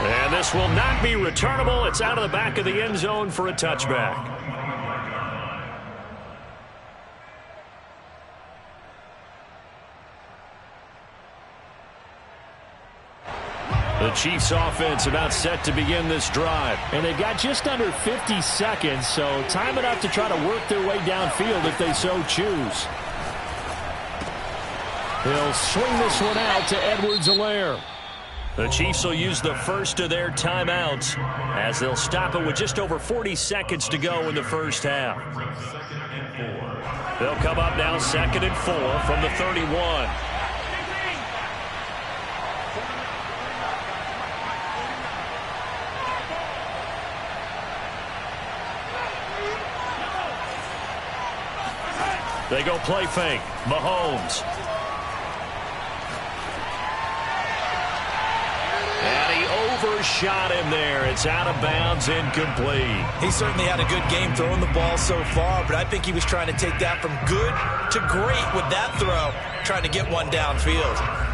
And this will not be returnable. It's out of the back of the end zone for a touchback. The Chiefs offense about set to begin this drive. And they've got just under 50 seconds, so time enough to try to work their way downfield if they so choose. He'll swing this one out to Edwards-Helaire. The Chiefs will use the first of their timeouts as they'll stop it with just over 40 seconds to go in the first half. They'll come up now 2nd and 4 from the 31. They go play fake. Mahomes. And he overshot him there. It's out of bounds, incomplete. He certainly had a good game throwing the ball so far, but I think he was trying to take that from good to great with that throw, trying to get one downfield.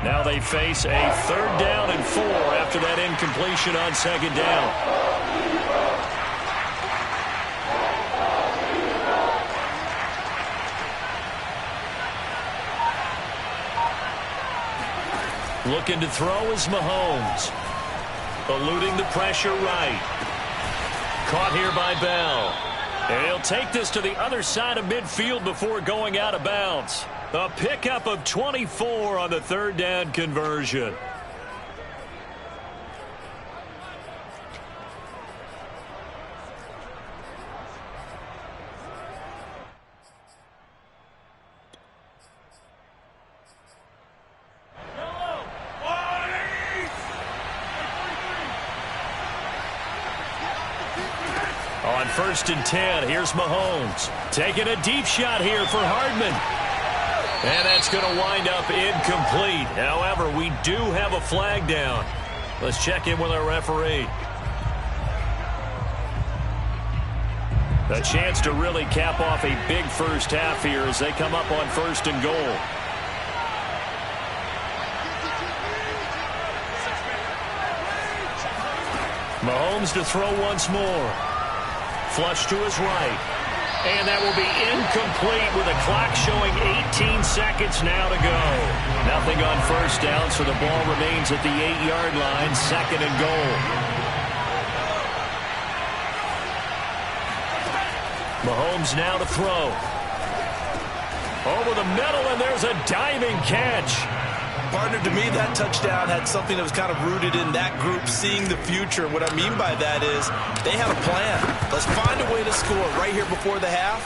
Now they face a 3rd down and 4 after that incompletion on 2nd down. Looking to throw is Mahomes. Eluding the pressure right. Caught here by Bell. And he'll take this to the other side of midfield before going out of bounds. A pickup of 24 on the 3rd down conversion. On 1st and 10, here's Mahomes. Taking a deep shot here for Hardman. And that's going to wind up incomplete. However, we do have a flag down. Let's check in with our referee. A chance to really cap off a big first half here as they come up on 1st and goal. Mahomes to throw once more. Flush to his right. And that will be incomplete with a clock showing 18 seconds now to go. Nothing on 1st down, so the ball remains at the 8-yard line, 2nd and goal. Mahomes now to throw. Over the middle, and there's a diving catch. Partner, to me, that touchdown had something that was kind of rooted in that group seeing the future. What I mean by that is they had a plan. Let's find a way to score right here before the half,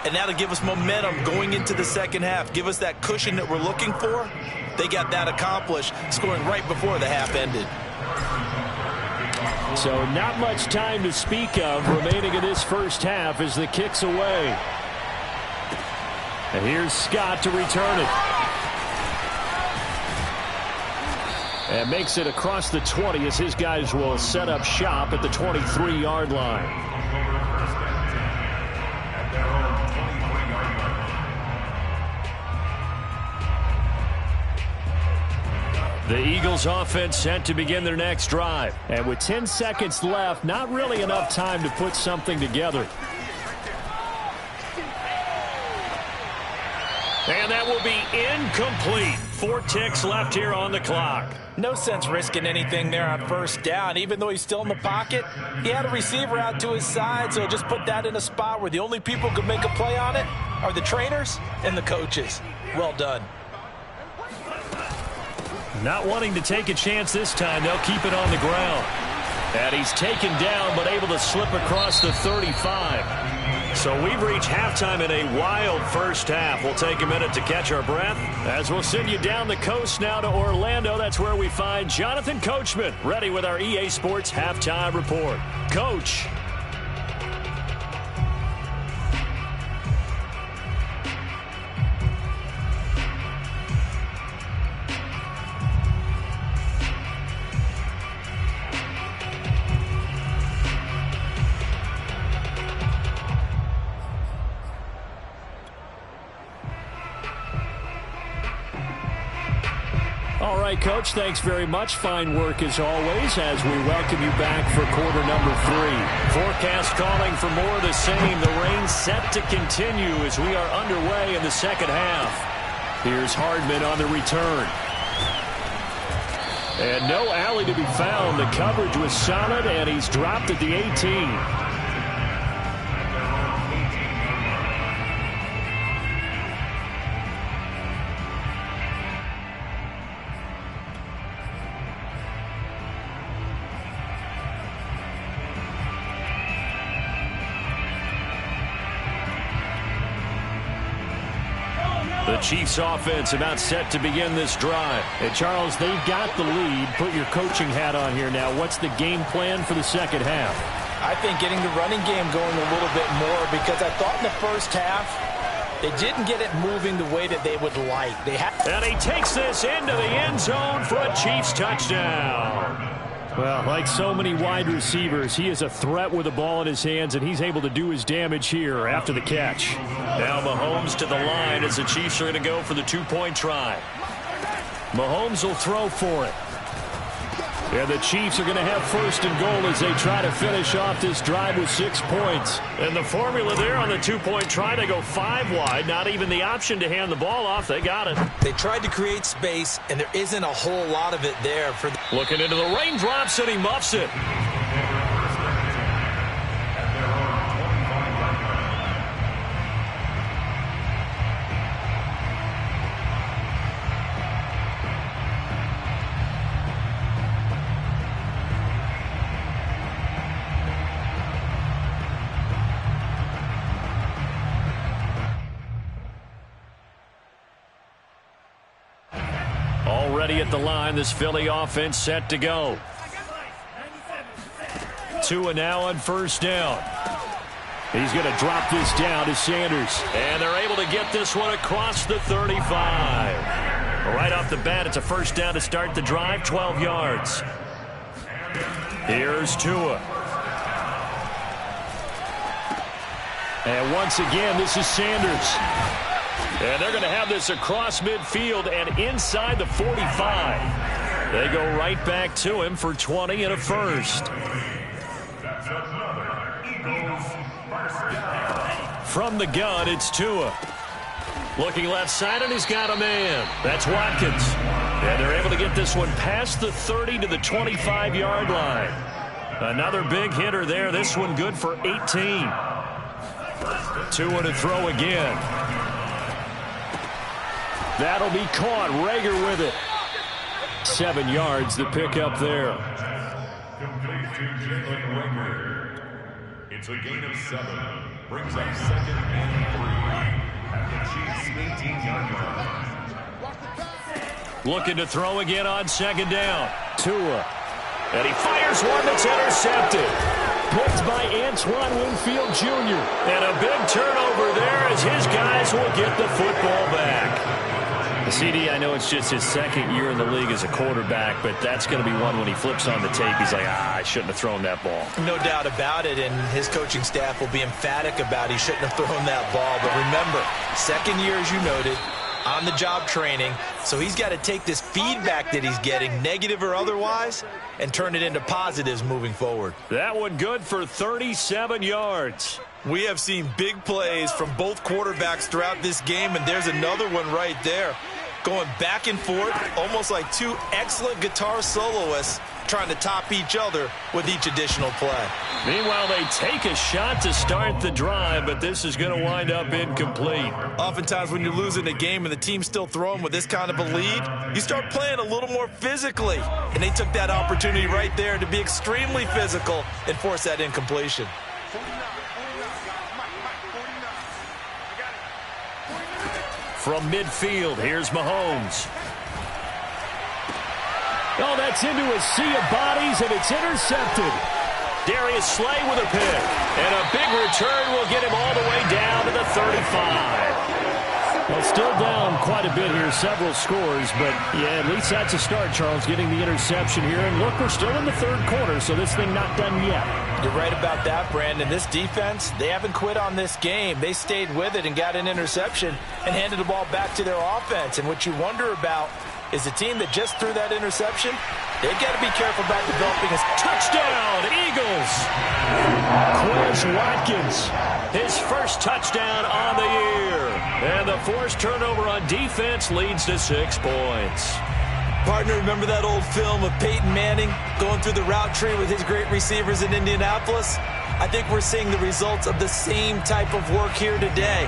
and that'll give us momentum going into the 2nd half. Give us that cushion that we're looking for. They got that accomplished, scoring right before the half ended. So not much time to speak of remaining in this first half as the kick's away. And here's Scott to return it. And makes it across the 20 as his guys will set up shop at the 23-yard line. The Eagles offense set to begin their next drive. And with 10 seconds left, not really enough time to put something together. And that will be incomplete. 4 ticks left here on the clock. No sense risking anything there on 1st down. Even though he's still in the pocket, he had a receiver out to his side, so just put that in a spot where the only people who could make a play on it are the trainers and the coaches. Well done. Not wanting to take a chance this time, they'll keep it on the ground. And he's taken down, but able to slip across the 35. So we've reached halftime in a wild first half. We'll take a minute to catch our breath as we'll send you down the coast now to Orlando. That's where we find Jonathan Coachman ready with our EA Sports Halftime Report. Coach. All right, Coach, thanks very much. Fine work as always as we welcome you back for quarter number 3. Forecast calling for more of the same. The rain set to continue as we are underway in the second half. Here's Hardman on the return. And no alley to be found. The coverage was solid, and he's dropped at the 18. The Chiefs offense about set to begin this drive. And Charles, they've got the lead. Put your coaching hat on here now. What's the game plan for the second half? I think getting the running game going a little bit more, because I thought in the first half they didn't get it moving the way that they would like. And he takes this into the end zone for a Chiefs touchdown. Well, like so many wide receivers, he is a threat with the ball in his hands, and he's able to do his damage here after the catch. Now Mahomes to the line as the Chiefs are going to go for the two-point try. Mahomes will throw for it. And the Chiefs are going to have first and goal as they try to finish off this drive with 6 points. And the formula there on the two-point try, they go 5 wide. Not even the option to hand the ball off. They got it. They tried to create space, and there isn't a whole lot of it there. Looking into the raindrops, and he muffs it. Already at the line, this Philly offense set to go. Tua now on first down. He's going to drop this down to Sanders. And they're able to get this one across the 35. Right off the bat, it's a first down to start the drive, 12 yards. Here's Tua. And once again, this is Sanders. And they're going to have this across midfield and inside the 45. They go right back to him for 20 and a first. From the gun, it's Tua. Looking left side, and he's got a man. That's Watkins. And they're able to get this one past the 30 to the 25-yard line. Another big hitter there. This one good for 18. Tua to throw again. That'll be caught. Rager with it. 7 yards the pick up there. It's a gain of 7. Brings up 2nd and 3 at the Chiefs' 18-yard line. Looking to throw again on second down. Tua. And he fires one that's intercepted. Picked by Antoine Winfield Jr. And a big turnover there as his guys will get the football back. CD, I know it's just his second year in the league as a quarterback, but that's going to be one when he flips on the tape. He's like, I shouldn't have thrown that ball. No doubt about it, and his coaching staff will be emphatic about he shouldn't have thrown that ball. But remember, second year, as you noted, on-the-job training, so he's got to take this feedback that he's getting, negative or otherwise, and turn it into positives moving forward. That one good for 37 yards. We have seen big plays from both quarterbacks throughout this game, and there's another one right there. Going back and forth, almost like two excellent guitar soloists trying to top each other with each additional play. Meanwhile, they take a shot to start the drive, but this is going to wind up incomplete. Oftentimes when you're losing a game and the team's still throwing with this kind of a lead, you start playing a little more physically. And they took that opportunity right there to be extremely physical and force that incompletion. From midfield, here's Mahomes. Oh, that's into a sea of bodies, and it's intercepted. Darius Slay with a pick. And a big return will get him all the way down to the 35. Well, still down quite a bit here, several scores, but yeah, at least that's a start, Charles, getting the interception here. And look, we're still in the third quarter, so this thing not done yet. You're right about that, Brandon. This defense, they haven't quit on this game. They stayed with it and got an interception and handed the ball back to their offense. And what you wonder about is the team that just threw that interception. They've got to be careful about developing a touchdown, Eagles. Quez Watkins, his first touchdown on the year. And the forced turnover on defense leads to 6 points. Partner, remember that old film of Peyton Manning going through the route tree with his great receivers in Indianapolis? I think we're seeing the results of the same type of work here today.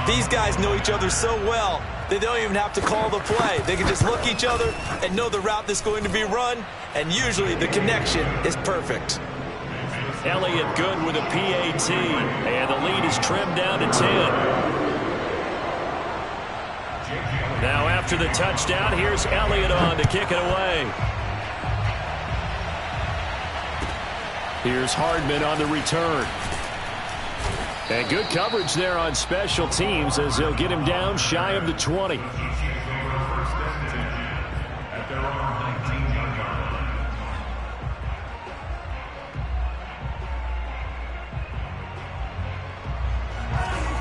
These guys know each other so well, they don't even have to call the play. They can just look each other and know the route that's going to be run, and usually the connection is perfect. Elliott good with a PAT, and the lead is trimmed down to 10. Now after the touchdown, here's Elliott on to kick it away. Here's Hardman on the return. And good coverage there on special teams as they'll get him down shy of the 20.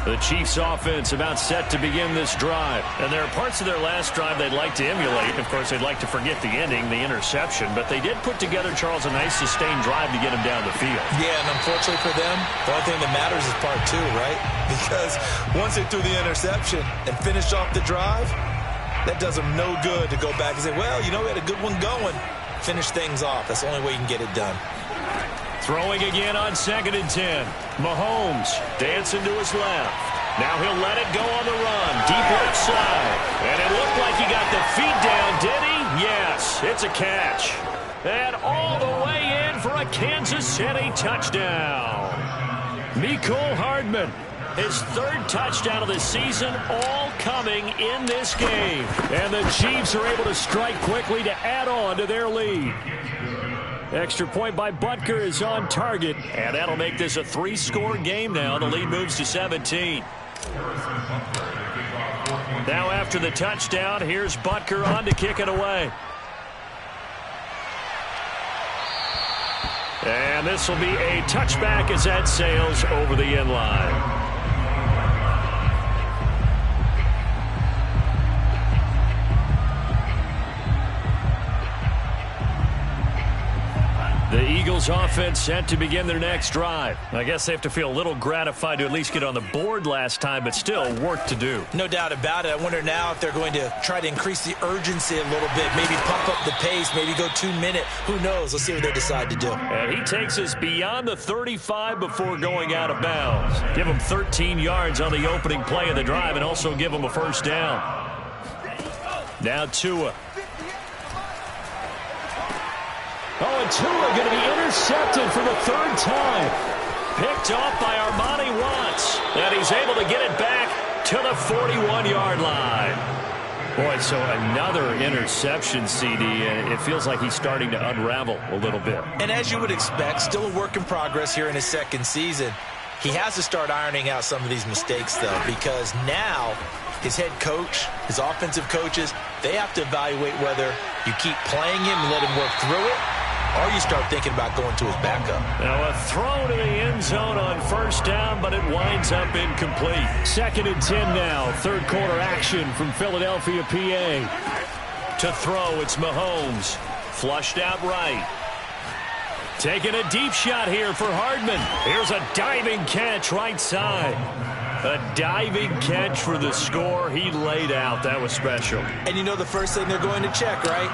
The Chiefs offense about set to begin this drive. And there are parts of their last drive they'd like to emulate. Of course, they'd like to forget the ending, the interception. But they did put together, Charles, a nice sustained drive to get him down the field. Yeah, and unfortunately for them, the only thing that matters is part 2, right? Because once they threw the interception and finished off the drive, that does them no good to go back and say, well, you know, we had a good one going. Finish things off. That's the only way you can get it done. Throwing again on 2nd and 10. Mahomes dancing to his left. Now he'll let it go on the run. Deep left side. And it looked like he got the feet down, did he? Yes, it's a catch. And all the way in for a Kansas City touchdown. Mecole Hardman, his 3rd touchdown of the season, all coming in this game. And the Chiefs are able to strike quickly to add on to their lead. Extra point by Butker is on target, and that'll make this a 3-score game now. The lead moves to 17. Now after the touchdown, here's Butker on to kick it away. And this will be a touchback as that sails over the end line. The Eagles offense set to begin their next drive. I guess they have to feel a little gratified to at least get on the board last time, but still work to do. No doubt about it. I wonder now if they're going to try to increase the urgency a little bit, maybe pump up the pace, maybe go 2-minute. Who knows? Let's see what they decide to do. And he takes us beyond the 35 before going out of bounds. Give him 13 yards on the opening play of the drive and also give him a first down. Now Tua. Oh, and Tua going to be intercepted for the 3rd time. Picked off by Armani Watts. And he's able to get it back to the 41-yard line. Boy, so another interception, CD, and it feels like he's starting to unravel a little bit. And as you would expect, still a work in progress here in his 2nd season. He has to start ironing out some of these mistakes, though, because now his head coach, his offensive coaches, they have to evaluate whether you keep playing him and let him work through it, or you start thinking about going to his backup. Now a throw to the end zone on 1st down, but it winds up incomplete. 2nd and 10 now. 3rd quarter action from Philadelphia, PA. To throw, it's Mahomes. Flushed out right. Taking a deep shot here for Hardman. Here's a diving catch right side. A diving catch for the score. He laid out. That was special. And you know the first thing they're going to check, right?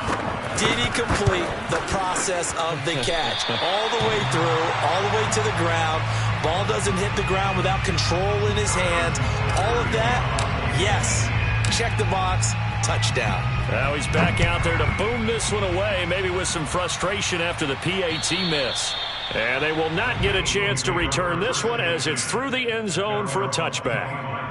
Did he complete the process of the catch? All the way through, all the way to the ground. Ball doesn't hit the ground without control in his hands. All of that, yes. Check the box. Touchdown. Now he's back out there to boom this one away, maybe with some frustration after the PAT miss. And they will not get a chance to return this one as it's through the end zone for a touchback.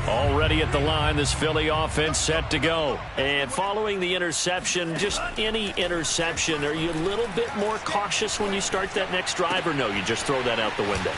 Already at the line, this Philly offense set to go. And following the interception, just any interception, are you a little bit more cautious when you start that next drive, or no, you just throw that out the window?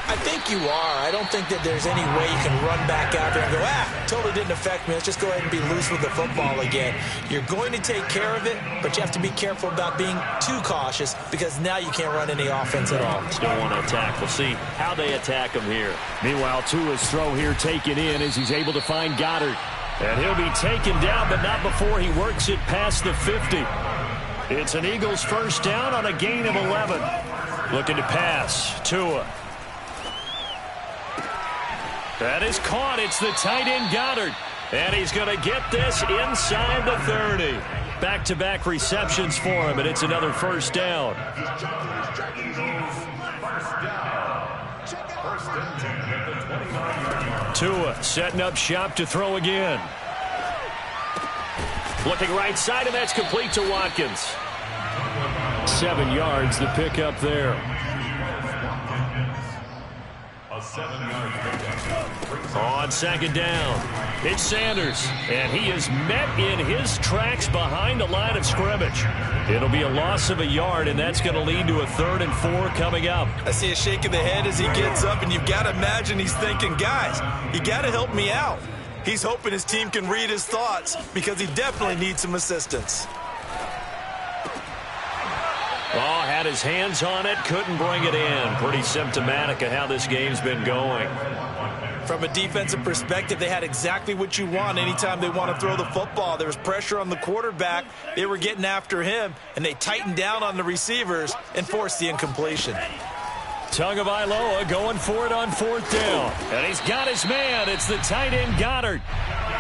I think you are. I don't think that there's any way you can run back out there and go, totally didn't affect me. Let's just go ahead and be loose with the football again. You're going to take care of it, but you have to be careful about being too cautious because now you can't run any offense at all. Still want to attack. We'll see how they attack him here. Meanwhile, Tua's throw here taken in as he's able to find Goddard. And he'll be taken down, but not before he works it past the 50. It's an Eagles first down on a gain of 11. Looking to pass. Tua. That is caught. It's the tight end Goddard. And he's going to get this inside the 30. Back-to-back receptions for him, and it's another first down. Tua setting up shop to throw again. Looking right side, and that's complete to Watkins. 7 yards, the pickup there. A 7-yard pickup. On second down, it's Sanders, and he is met in his tracks behind the line of scrimmage. It'll be a loss of a yard, and that's going to lead to a 3rd and 4 coming up. I see a shake of the head as he gets up, and you've got to imagine he's thinking, guys, you got to help me out. He's hoping his team can read his thoughts because he definitely needs some assistance. Oh, had his hands on it, couldn't bring it in. Pretty symptomatic of how this game's been going. From a defensive perspective, they had exactly what you want anytime they want to throw the football. There was pressure on the quarterback. They were getting after him, and they tightened down on the receivers and forced the incompletion. Tagovailoa going for it on 4th down. And he's got his man. It's the tight end Goddard.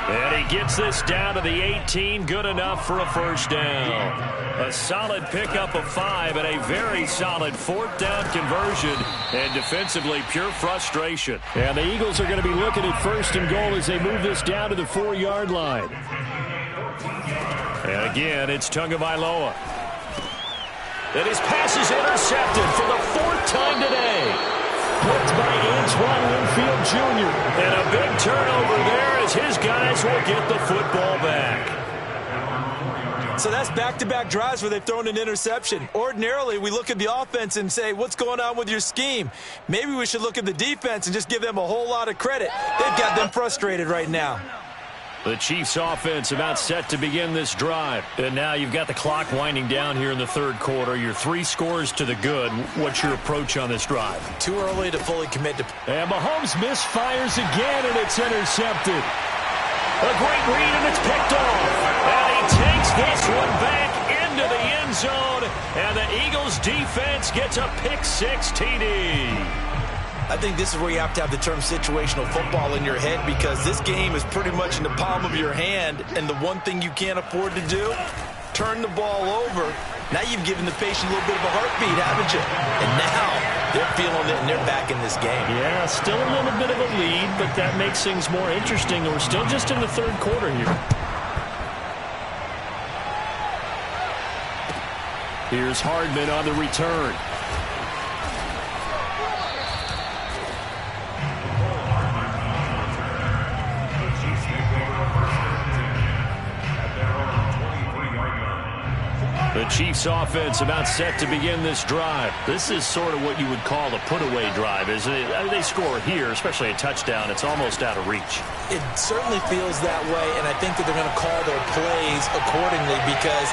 And he gets this down to the 18. Good enough for a first down. A solid pickup of 5 and a very solid 4th down conversion. And defensively, pure frustration. And the Eagles are going to be looking at 1st and goal as they move this down to the 4-yard line. And again, it's Tagovailoa. And his pass is intercepted for the 4th time today. Picked by Antoine Winfield Jr. And a big turnover there as his guys will get the football back. So that's back-to-back drives where they've thrown an interception. Ordinarily, we look at the offense and say, what's going on with your scheme? Maybe we should look at the defense and just give them a whole lot of credit. They've got them frustrated right now. The Chiefs offense about set to begin this drive. And now you've got the clock winding down here in the 3rd quarter. You're 3 scores to the good. What's your approach on this drive? Too early to fully commit to. And Mahomes misfires again, and it's intercepted. A great read, and it's picked off. And he takes this one back into the end zone. And the Eagles defense gets a pick-6 TD. I think this is where you have to have the term situational football in your head because this game is pretty much in the palm of your hand, and the one thing you can't afford to do, turn the ball over. Now you've given the patient a little bit of a heartbeat, haven't you? And now they're feeling it, and they're back in this game. Yeah, still a little bit of a lead, but that makes things more interesting. We're still just in the 3rd quarter here. Here's Hardman on the return. The Chiefs offense about set to begin this drive. This is sort of what you would call a put-away drive, isn't it? I mean, they score here, especially a touchdown. It's almost out of reach. It certainly feels that way, and I think that they're going to call their plays accordingly because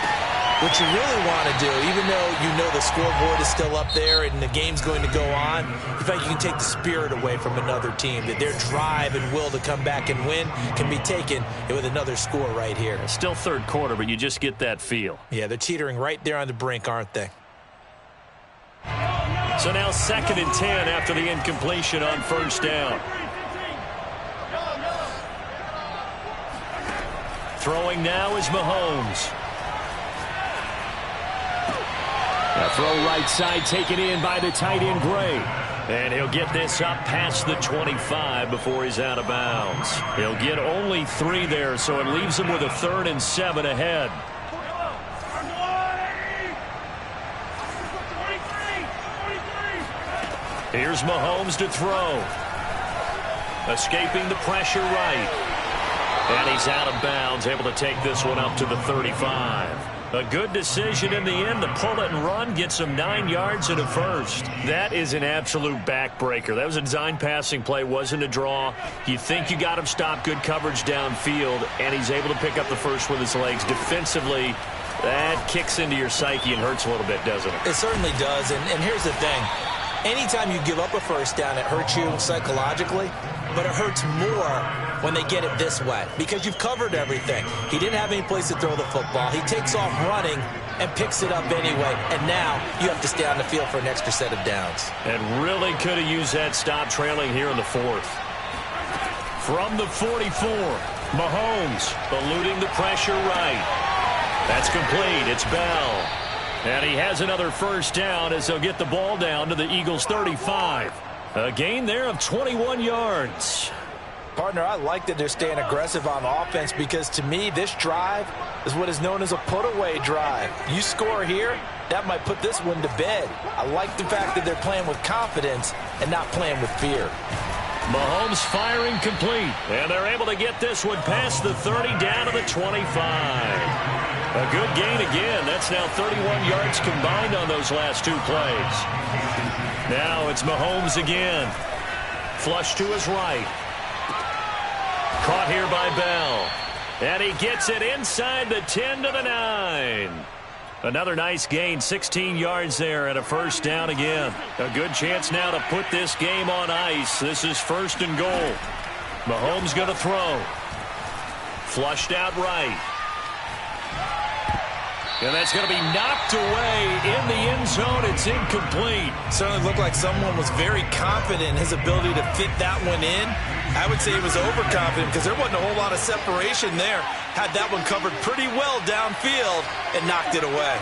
what you really want to do, even though you know the scoreboard is still up there and the game's going to go on, in fact, you can take the spirit away from another team, that their drive and will to come back and win can be taken with another score right here. It's still 3rd quarter, but you just get that feel. Yeah, they're teetering right there on the brink, aren't they? So now 2nd and 10 after the incompletion on 1st down. Throwing now is Mahomes. A throw right side taken in by the tight end Gray. And he'll get this up past the 25 before he's out of bounds. He'll get only 3 there, so it leaves him with a 3rd and 7 ahead. Here's Mahomes to throw. Escaping the pressure right. And he's out of bounds, able to take this one up to the 35. A good decision in the end to pull it and run, get some 9 yards and a first. That is an absolute backbreaker. That was a design passing play, wasn't a draw. You think you got him stopped, good coverage downfield, and he's able to pick up the first with his legs. Defensively, that kicks into your psyche and hurts a little bit, doesn't it? It certainly does, and here's the thing. Anytime you give up a first down, it hurts you psychologically, but it hurts more when they get it this way because you've covered everything. He didn't have any place to throw the football. He takes off running and picks it up anyway, and now you have to stay on the field for an extra set of downs. And really could have used that stop trailing here in the fourth. From the 44, Mahomes eluding the pressure right. That's complete. It's Bell. And he has another first down as they'll get the ball down to the Eagles' 35. A gain there of 21 yards. Partner, I like that they're staying aggressive on offense because to me this drive is what is known as a put-away drive. You score here, that might put this one to bed. I like the fact that they're playing with confidence and not playing with fear. Mahomes firing complete, and they're able to get this one past the 30 down to the 25. A good gain again. That's now 31 yards combined on those last 2 plays. Now it's Mahomes again. Flush to his right. Caught here by Bell. And he gets it inside the 10 to the 9. Another nice gain, 16 yards there and a first down again. A good chance now to put this game on ice. This is 1st and goal. Mahomes going to throw. Flushed out right. And that's going to be knocked away in the end zone. It's incomplete. Certainly looked like someone was very confident in his ability to fit that one in. I would say he was overconfident because there wasn't a whole lot of separation there. Had that one covered pretty well downfield and knocked it away.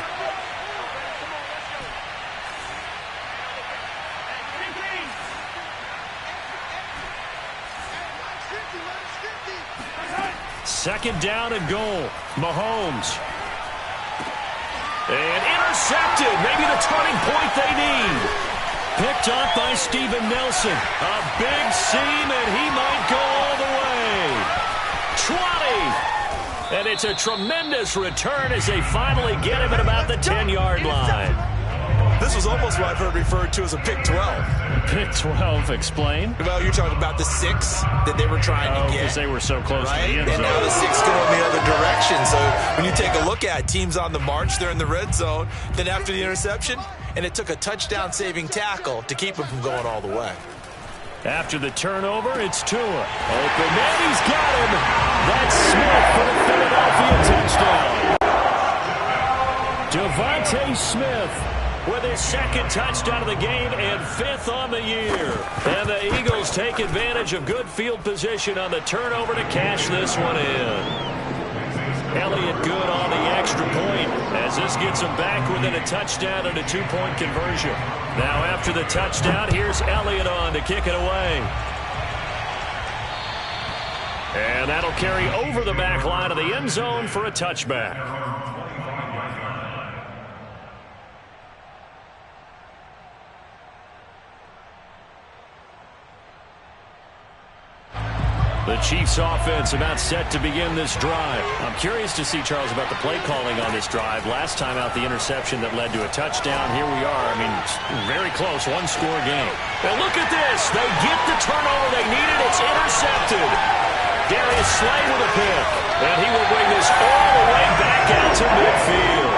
Second down and goal. Mahomes. And intercepted. Maybe the turning point they need. Picked up by Steven Nelson. A big seam, and he might go all the way. 20. And it's a tremendous return as they finally get him at about the 10-yard line. This was almost what I've heard referred to as a pick 12. Pick 12, explain. Well, you're talking about the 6 that they were trying to get. Because they were so close to the end zone. And now the 6 going the other direction. So when you take a look at teams on the march, they're in the red zone. Then after the interception, and it took a touchdown-saving tackle to keep him from going all the way. After the turnover, it's Tua. Open man, he's got him. That's Smith for the Philadelphia touchdown. Devontae Smith with his 2nd touchdown of the game and 5th on the year. And the Eagles take advantage of good field position on the turnover to cash this one in. Elliott good on the extra point as this gets him back within a touchdown and a 2-point conversion. Now after the touchdown, here's Elliott on to kick it away. And that'll carry over the back line of the end zone for a touchback. The Chiefs offense about set to begin this drive. I'm curious to see, Charles, about the play calling on this drive. Last time out, the interception that led to a touchdown. Here we are. I mean, very close, 1-score game. And look at this. They get the turnover they needed. It's intercepted. Darius Slay with a pick. And he will bring this all the way back out to midfield.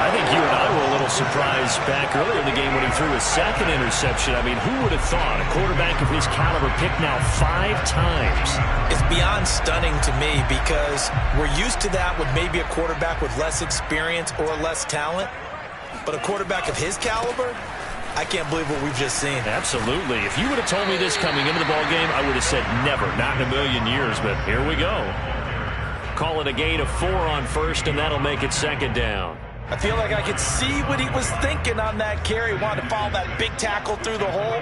I think you and I were a little surprised back earlier in the game when he threw his 2nd interception. I mean, who would have thought a quarterback of his caliber picked now 5 times? It's beyond stunning to me because we're used to that with maybe a quarterback with less experience or less talent. But a quarterback of his caliber, I can't believe what we've just seen. Absolutely. If you would have told me this coming into the ballgame, I would have said never, not in a million years. But here we go. Call it a gain of 4 on first, and that'll make it 2nd down. I feel like I could see what he was thinking on that carry. Wanted to follow that big tackle through the hole.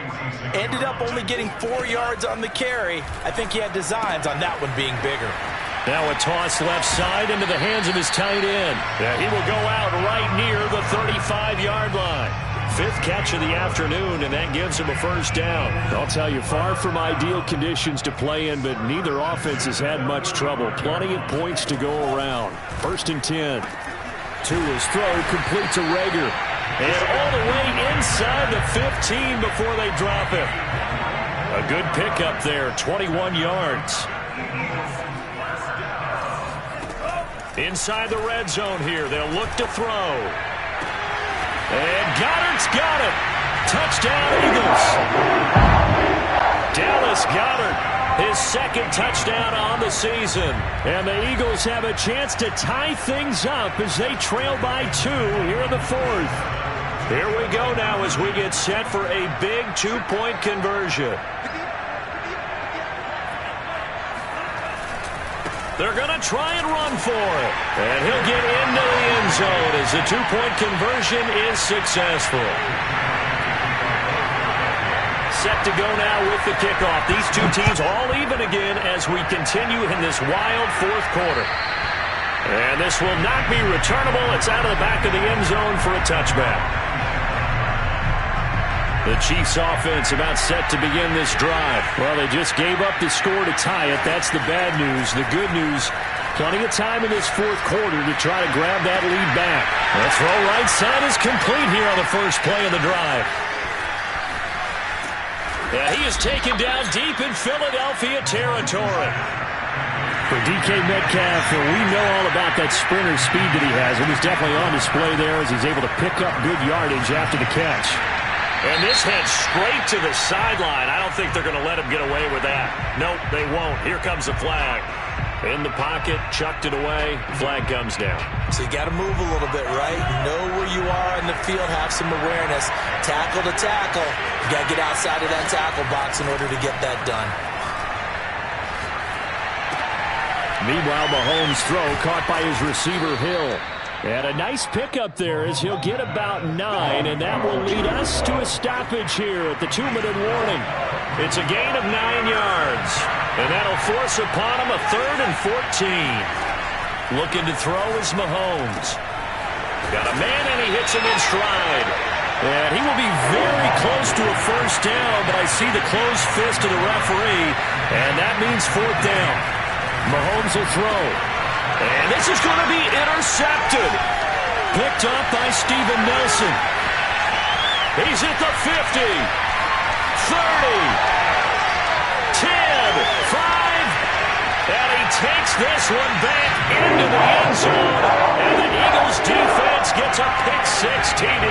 Ended up only getting 4 yards on the carry. I think he had designs on that one being bigger. Now a toss left side into the hands of his tight end. Yeah, he will go out right near the 35-yard line. 5th catch of the afternoon, and that gives him a first down. I'll tell you, far from ideal conditions to play in, but neither offense has had much trouble. Plenty of points to go around. 1st and 10. To his throw, complete to Rager. And all the way inside the 15 before they drop it. A good pickup there, 21 yards. Inside the red zone here, they'll look to throw. And Goddard's got it. Touchdown, Eagles. Dallas Goedert, his second touchdown on the season. And the Eagles have a chance to tie things up as they trail by 2 here in the 4th. Here we go now as we get set for a big 2-point conversion. They're going to try and run for it. And he'll get into the end zone as the 2-point conversion is successful. Set to go now with the kickoff. These two teams all even again as we continue in this wild 4th quarter. And this will not be returnable. It's out of the back of the end zone for a touchback. The Chiefs offense about set to begin this drive. Well, they just gave up the score to tie it. That's the bad news. The good news, plenty of time in this 4th quarter to try to grab that lead back. The throw right side is complete here on the first play of the drive. Yeah, he is taken down deep in Philadelphia territory. For DK Metcalf, we know all about that sprinter speed that he has. It was definitely on display there as he's able to pick up good yardage after the catch. And this heads straight to the sideline. I don't think they're going to let him get away with that. Nope, they won't. Here comes the flag. In the pocket, chucked it away. Flag comes down. So you got to move a little bit, right? Know where you are in the field, have some awareness. Tackle to tackle. You got to get outside of that tackle box in order to get that done. Meanwhile, Mahomes' throw caught by his receiver, Hill. And a nice pickup there as he'll get about 9, and that will lead us to a stoppage here at the 2-minute warning. It's a gain of 9 yards, and that'll force upon him a 3rd and 14. Looking to throw is Mahomes. Got a man, and he hits him in stride. And he will be very close to a first down, but I see the closed fist of the referee, and that means 4th down. Mahomes will throw. And this is going to be intercepted. Picked up by Steven Nelson. He's at the 50, 30, 10, 5, and he takes this one back into the end zone. And the Eagles defense gets a pick-6 TD.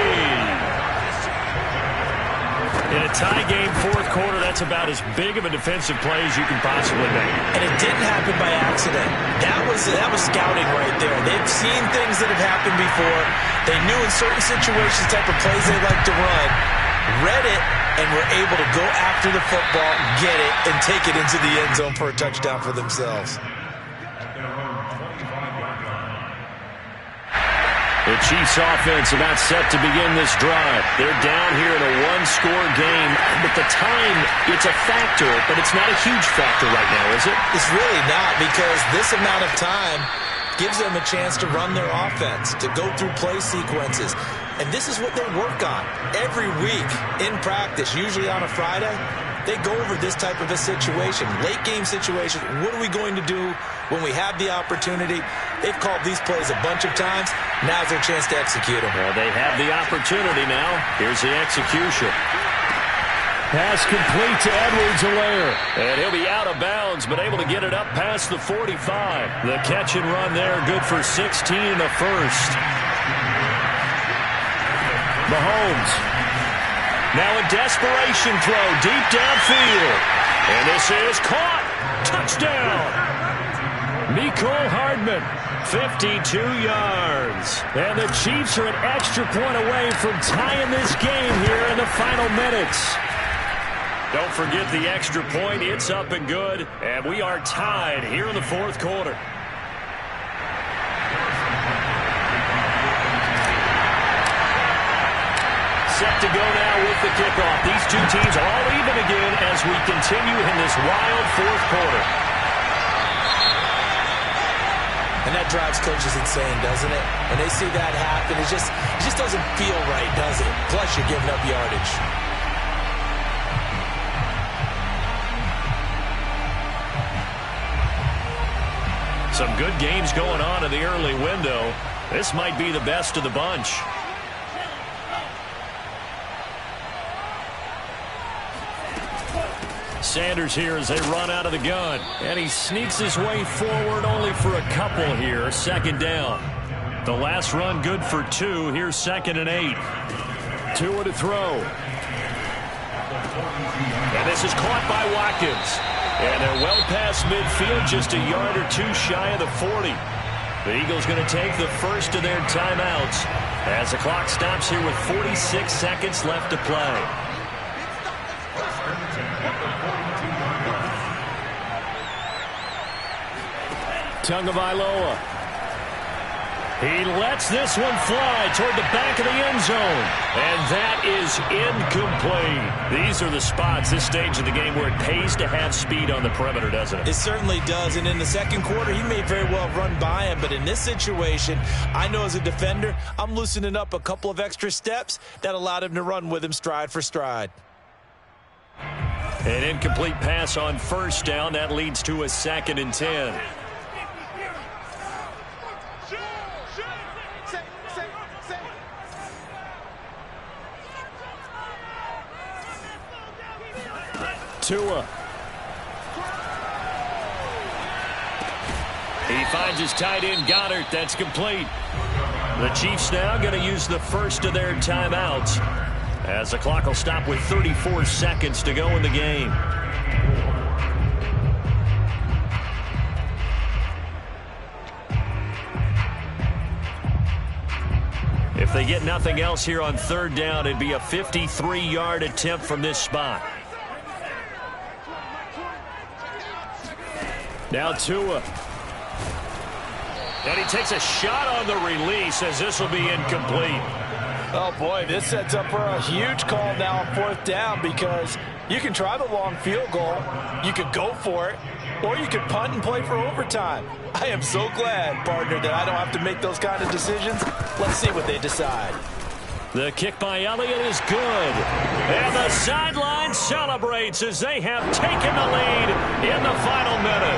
In a tie game, 4th quarter, that's about as big of a defensive play as you can possibly make. And it didn't happen by accident. That was scouting right there. They've seen things that have happened before. They knew in certain situations the type of plays they like to run, read it, and were able to go after the football, get it, and take it into the end zone for a touchdown for themselves. The Chiefs offense about set to begin this drive. They're down here in a 1-score game, but the time, it's a factor, but it's not a huge factor right now, is it? It's really not, because this amount of time gives them a chance to run their offense, to go through play sequences. And this is what they work on every week in practice, usually on a Friday. They go over this type of a situation, late game situation. What are we going to do when we have the opportunity? They've called these plays a bunch of times. Now's their chance to execute them. Well, they have the opportunity now. Here's the execution. Pass complete to Edwards-Helaire. And he'll be out of bounds, but able to get it up past the 45. The catch and run there, good for 16 in the first. Mahomes. Now a desperation throw deep downfield. And this is caught. Touchdown. Mecole Hardman, 52 yards. And the Chiefs are an extra point away from tying this game here in the final minutes. Don't forget the extra point. It's up and good. And we are tied here in the 4th quarter. Set to go now with the kickoff. These two teams all even again as we continue in this wild 4th quarter. And that drives coaches insane, doesn't it? When they see that happen, it just doesn't feel right, does it? Plus, you're giving up yardage. Some good games going on in the early window. This might be the best of the bunch. Sanders here as they run out of the gun. And he sneaks his way forward only for a couple here. Second down. The last run good for 2. Here's 2nd and 8. Tua to throw. And this is caught by Watkins. And they're well past midfield, just a yard or 2 shy of the 40. The Eagles going to take the first of their timeouts as the clock stops here with 46 seconds left to play. Tagovailoa. He lets this one fly toward the back of the end zone. And that is incomplete. These are the spots, this stage of the game, where it pays to have speed on the perimeter, doesn't it? It certainly does. And in the second quarter, he may very well run by him. But in this situation, I know as a defender, I'm loosening up a couple of extra steps that allowed him to run with him stride for stride. An incomplete pass on first down. That leads to a 2nd and 10. Tua. He finds his tight end, Goddard. That's complete. The Chiefs now going to use the first of their timeouts as the clock will stop with 34 seconds to go in the game. If they get nothing else here on 3rd down, it'd be a 53-yard attempt from this spot. Now Tua. And he takes a shot on the release as this will be incomplete. Oh, boy, this sets up for a huge call now on 4th down because you can try the long field goal, you could go for it, or you could punt and play for overtime. I am so glad, partner, that I don't have to make those kind of decisions. Let's see what they decide. The kick by Elliott is good. And the sideline celebrates as they have taken the lead in the final minute.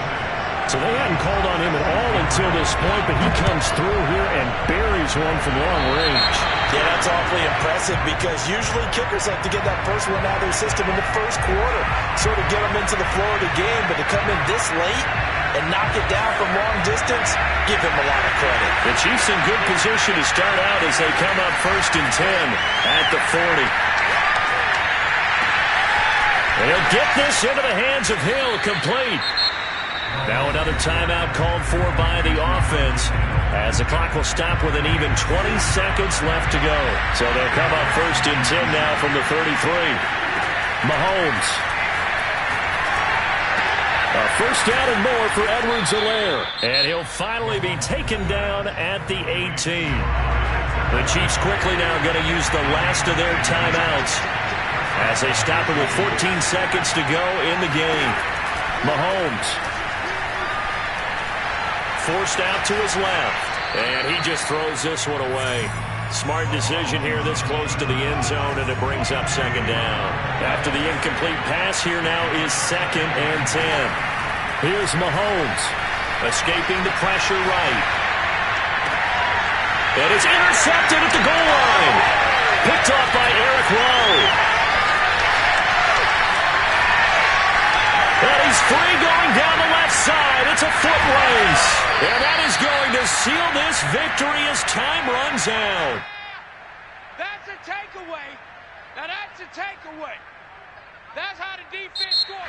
So they hadn't called on him at all until this point, but he comes through here and buries one from long range. Yeah, that's awfully impressive because usually kickers like to get that first one out of their system in the first quarter, sort of get them into the flow of the game, but to come in this late and knock it down from long distance, give him a lot of credit. The Chiefs in good position to start out as they come up 1st and 10 at the 40. They'll get this into the hands of Hill, complete. Now another timeout called for by the offense as the clock will stop with an even 20 seconds left to go. So they'll come up 1st and 10 now from the 33. Mahomes. A first down and more for Edwards-Helaire. And he'll finally be taken down at the 18. The Chiefs quickly now going to use the last of their timeouts as they stop it with 14 seconds to go in the game. Mahomes. Forced out to his left. And he just throws this one away. Smart decision here this close to the end zone, and it brings up 2nd down. After the incomplete pass, here now is 2nd and 10. Here's Mahomes. Escaping the pressure right. And it's intercepted at the goal line. Picked off by Eric Rowe. And he's free going down the left side. It's a foot race. And that is going to seal this victory as time runs out. That's a takeaway. Now that's a takeaway. That's how the defense scores.